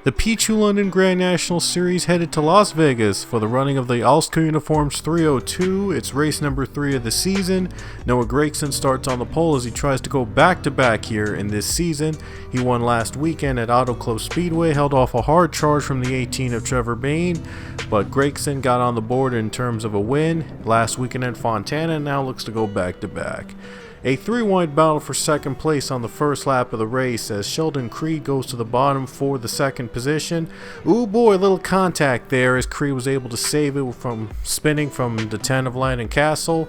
The P2 London Grand National Series headed to Las Vegas for the running of the Alsco Uniforms 302. It's race number 3 of the season. Noah Gragson starts on the pole as he tries to go back-to-back here in this season. He won last weekend at Auto Club Speedway, held off a hard charge from the 18 of Trevor Bayne, but Gragson got on the board in terms of a win last weekend at Fontana and now looks to go back-to-back. A three-wide battle for second place on the first lap of the race as Sheldon Creed goes to the bottom for the second position. Ooh boy, little contact there as Creed was able to save it from spinning from the 10 of Landon Castle.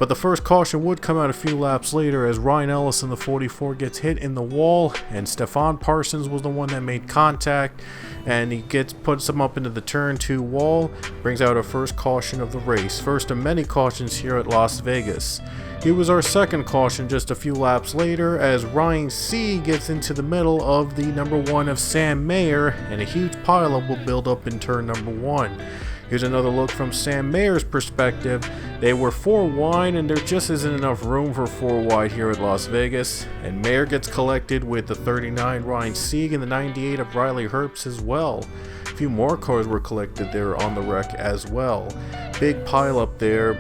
But the first caution would come out a few laps later as Ryan Ellis in the 44 gets hit in the wall, and Stefan Parsons was the one that made contact, and he puts him up into the turn 2 wall, brings out our first caution of the race. First of many cautions here at Las Vegas. Here was our second caution just a few laps later as Ryan C gets into the middle of the number 1 of Sam Mayer, and a huge pileup will build up in turn number 1. Here's another look from Sam Mayer's perspective. They were 4 wide and there just isn't enough room for 4 wide here at Las Vegas, and Mayer gets collected with the 39 Ryan Sieg and the 98 of Riley Herbst as well. A few more cars were collected there on the wreck as well. Big pile up there,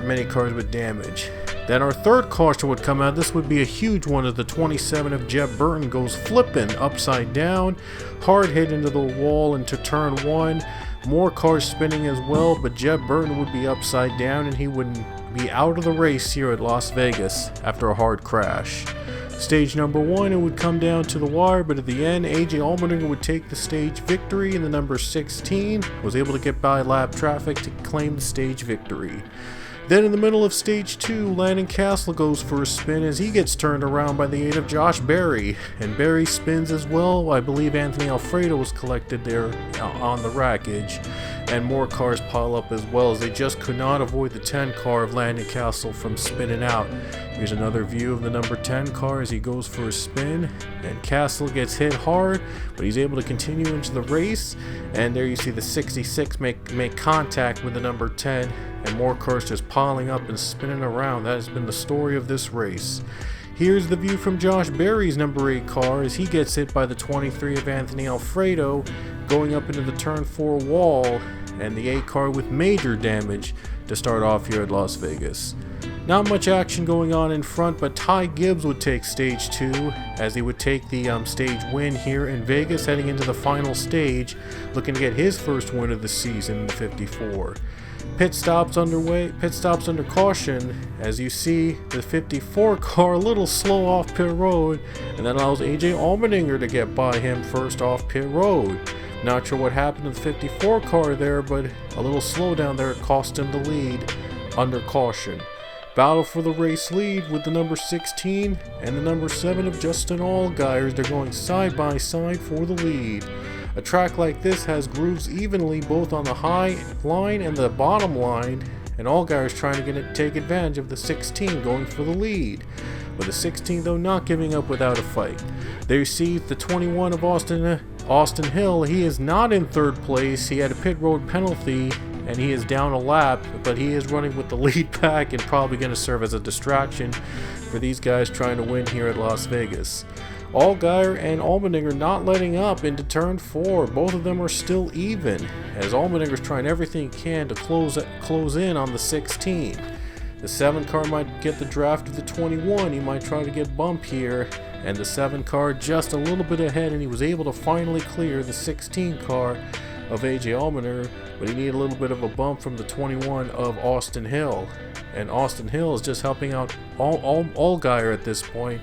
many cars with damage. Then our third caution would come out. This would be a huge one as the 27 of Jeb Burton goes flipping upside down, hard hit into the wall into turn 1. More cars spinning as well, but Jeb Burton would be upside down and he would be out of the race here at Las Vegas after a hard crash. Stage number 1, it would come down to the wire, but at the end, AJ Allmendinger would take the stage victory, and the number 16 was able to get by lap traffic to claim the stage victory. Then in the middle of stage 2, Landon Castle goes for a spin as he gets turned around by the 8 of Josh Berry, and Berry spins as well. I believe Anthony Alfredo was collected there on the wreckage, and more cars pile up as well as they just could not avoid the 10 car of Landon Castle from spinning out. Here's another view of the number 10 car as he goes for a spin, and Castle gets hit hard, but he's able to continue into the race, and there you see the 66 make contact with the number 10, and more cars just piling up and spinning around. That has been the story of this race. Here's the view from Josh Berry's number 8 car as he gets hit by the 23 of Anthony Alfredo going up into the turn 4 wall, and the 8 car with major damage to start off here at Las Vegas. Not much action going on in front, but Ty Gibbs would take stage 2 as he would take the stage win here in Vegas, heading into the final stage, looking to get his first win of the season in the 54. Pit stops under caution as you see the 54 car a little slow off pit road, and that allows AJ Allmendinger to get by him first off pit road. Not sure what happened to the 54 car there, but a little slowdown there cost him the lead under caution. Battle for the race lead with the number 16 and the number 7 of Justin Allgaier. They're going side by side for the lead. A track like this has grooves evenly both on the high line and the bottom line, and Allgaier is trying to take advantage of the 16 going for the lead. But the 16 though not giving up without a fight. There you see the 21 of Austin Hill. He is not in third place. He had a pit road penalty and he is down a lap, but he is running with the lead back and probably going to serve as a distraction for these guys trying to win here at Las Vegas. Allgaier and Allmendinger not letting up into turn 4. Both of them are still even as Allmendinger's trying everything he can to close in on the 16. The 7 car might get the draft of the 21. He might try to get bump here, and the 7 car just a little bit ahead, and he was able to finally clear the 16 car of AJ Allmendinger, but he needed a little bit of a bump from the 21 of Austin Hill, and Austin Hill is just helping out Allgaier at this point,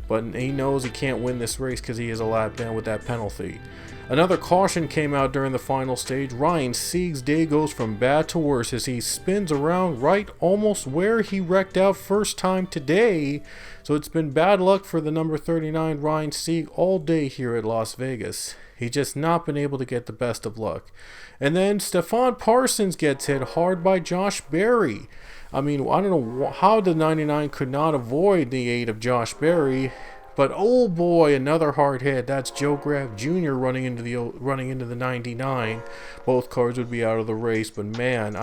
but he knows he can't win this race because he is a lap down with that penalty. Another caution came out during the final stage. Ryan Sieg's day goes from bad to worse as he spins around right almost where he wrecked out first time today. So it's been bad luck for the number 39 Ryan Sieg all day here at Las Vegas. He's just not been able to get the best of luck. And then Stefan Parsons gets hit hard by Josh Berry. I mean, I don't know how the 99 could not avoid the 8 of Josh Berry. But oh boy, another hard hit. That's Joe Graff Jr. running into the 99. Both cars would be out of the race, but man,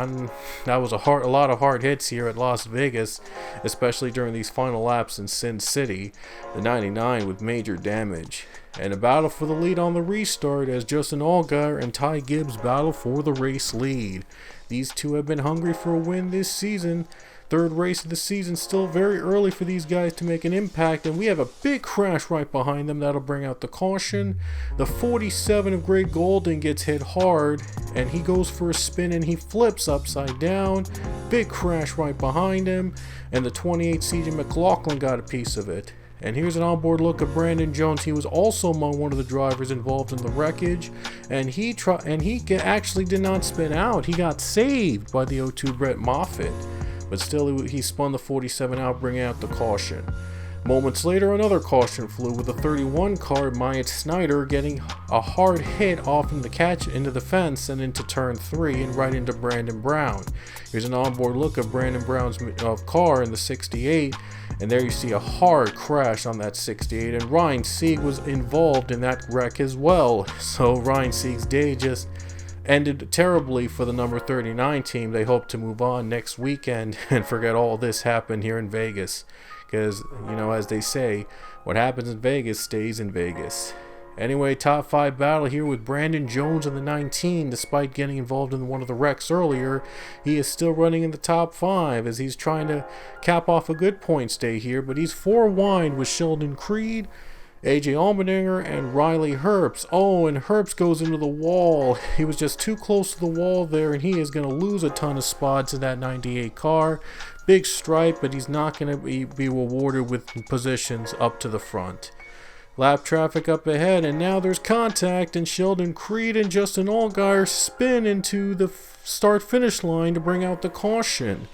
that was a lot of hard hits here at Las Vegas, especially during these final laps in Sin City. The 99 with major damage. and a battle for the lead on the restart as Justin Allgaier and Ty Gibbs battle for the race lead. These two have been hungry for a win this season. Third race of the season, still very early for these guys to make an impact, and we have a big crash right behind them that'll bring out the caution. The 47 of Greg Golden gets hit hard, and he goes for a spin and he flips upside down. Big crash right behind him, and the 28 CJ McLaughlin got a piece of it. And here's an onboard look of Brandon Jones. He was also among one of the drivers involved in the wreckage, and he actually did not spin out. He got saved by the 02 Brett Moffitt, but still he spun the 47 out, bringing out the caution. Moments later, another caution flew with the 31 car, Myatt Snyder, getting a hard hit off into the fence and into turn 3 and right into Brandon Brown. Here's an onboard look of Brandon Brown's car in the 68, and there you see a hard crash on that 68, and Ryan Sieg was involved in that wreck as well. So Ryan Sieg's day just ended terribly for the number 39 team. They hope to move on next weekend and forget all this happened here in Vegas. Because, you know, as they say, what happens in Vegas stays in Vegas. Anyway, top 5 battle here with Brandon Jones in the 19. Despite getting involved in one of the wrecks earlier, he is still running in the top 5 as he's trying to cap off a good points day here. But he's 4 wide with Sheldon Creed, AJ Allmendinger, and Riley Herbst. Oh, and Herbst goes into the wall. He was just too close to the wall there, and he is going to lose a ton of spots in that 98 car. Big stripe, but he's not going to be rewarded with positions up to the front. Lap traffic up ahead, and now there's contact, and Sheldon Creed and Justin Allgaier spin into the start-finish line to bring out the caution.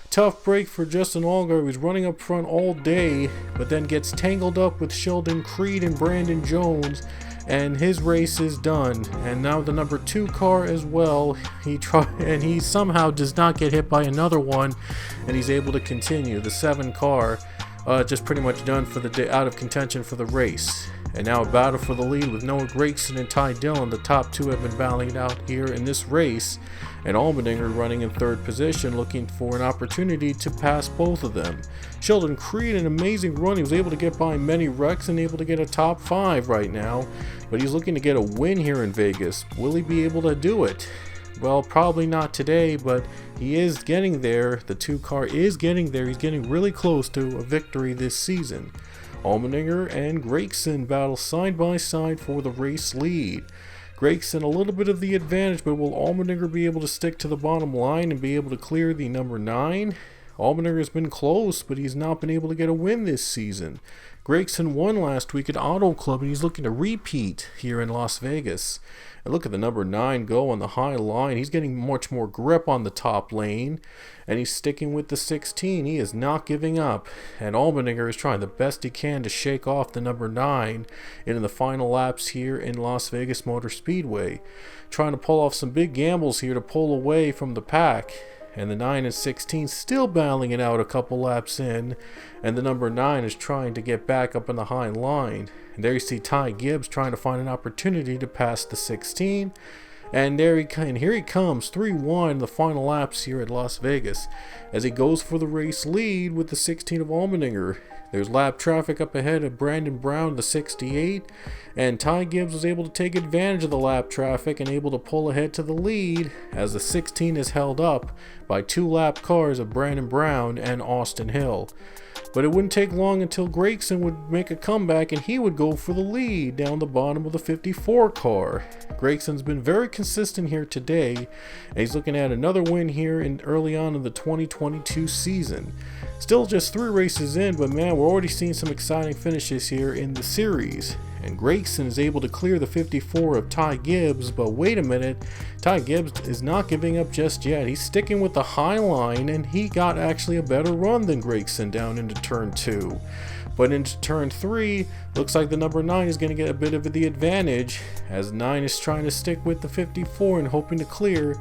Tough break for Justin Allgaier, who's running up front all day, but then gets tangled up with Sheldon Creed and Brandon Jones, and his race is done. And now the number 2 car as well. He somehow does not get hit by another one, and he's able to continue. The 7 car just pretty much done for the day, out of contention for the race. And now a battle for the lead with Noah Gragson and Ty Dillon. The top 2 have been battling it out here in this race, and Allmendinger running in 3rd position, looking for an opportunity to pass both of them. Sheldon Creed, an amazing run. He was able to get by many wrecks and able to get a top 5 right now, but he's looking to get a win here in Vegas. Will he be able to do it? Well, probably not today, but he is getting there. The 2 car is getting there. He's getting really close to a victory this season. Allmendinger and Gragson battle side by side for the race lead. Gragson a little bit of the advantage, but will Allmendinger be able to stick to the bottom line and be able to clear the number 9? Allmendinger has been close, but he's not been able to get a win this season. Gragson won last week at Auto Club, and he's looking to repeat here in Las Vegas. And look at the number 9 go on the high line. He's getting much more grip on the top lane, and he's sticking with the 16. He is not giving up, and Allmendinger is trying the best he can to shake off the number 9 in the final laps here in Las Vegas Motor Speedway. Trying to pull off some big gambles here to pull away from the pack. And the 9 and 16 still battling it out a couple laps in, and the number 9 is trying to get back up in the high line. And there you see Ty Gibbs trying to find an opportunity to pass the 16, and here he comes 3-1 in the final laps here at Las Vegas as he goes for the race lead with the 16 of Allmendinger. There's lap traffic up ahead of Brandon Brown, the 68, and Ty Gibbs was able to take advantage of the lap traffic and able to pull ahead to the lead as the 16 is held up by 2 lap cars of Brandon Brown and Austin Hill. But it wouldn't take long until Gragson would make a comeback and he would go for the lead down the bottom of the 54 car. Gragson's been very consistent here today, and he's looking at another win here early on in the 2022 season. Still just 3 races in, but man, we're already seeing some exciting finishes here in the series. And Gragson is able to clear the 54 of Ty Gibbs, but wait a minute, Ty Gibbs is not giving up just yet. He's sticking with the high line, and he got actually a better run than Gragson down into turn 2. But into turn 3, looks like the number 9 is going to get a bit of the advantage, as 9 is trying to stick with the 54 and hoping to clear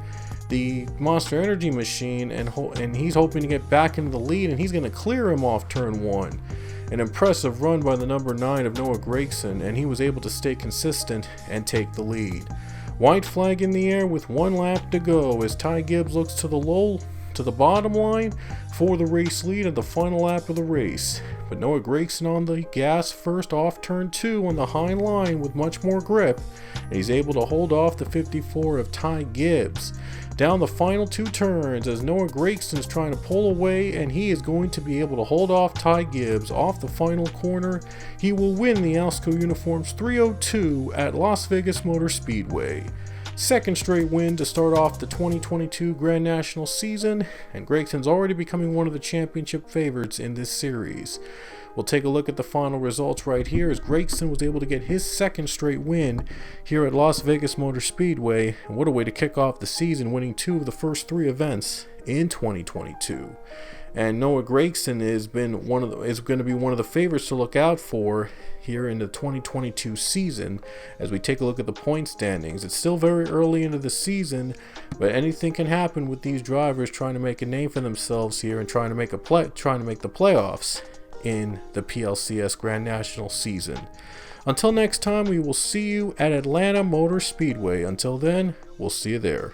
the Monster Energy machine, and he's hoping to get back into the lead, and he's going to clear him off turn 1. An impressive run by the number 9 of Noah Gragson, and he was able to stay consistent and take the lead. White flag in the air with 1 lap to go as Ty Gibbs looks to the bottom line for the race lead at the final lap of the race. but Noah Gragson on the gas first off turn 2 on the high line with much more grip, and he's able to hold off the 54 of Ty Gibbs. Down the final 2 turns as Noah Gragson's trying to pull away, and he is going to be able to hold off Ty Gibbs off the final corner. He will win the Alsco Uniforms 302 at Las Vegas Motor Speedway. Second straight win to start off the 2022 Grand National season, and Gragson's already becoming one of the championship favorites in this series. We'll take a look at the final results right here as Gragson was able to get his second straight win here at Las Vegas Motor Speedway, and what a way to kick off the season, winning 2 of the first 3 events in 2022. And Noah Gragson is going to be one of the favorites to look out for here in the 2022 season as we take a look at the point standings. It's still very early into the season, but anything can happen with these drivers trying to make a name for themselves here and trying to make the playoffs in the PLCS Grand National season. Until next time, we will see you at Atlanta Motor Speedway. Until then, we'll see you there.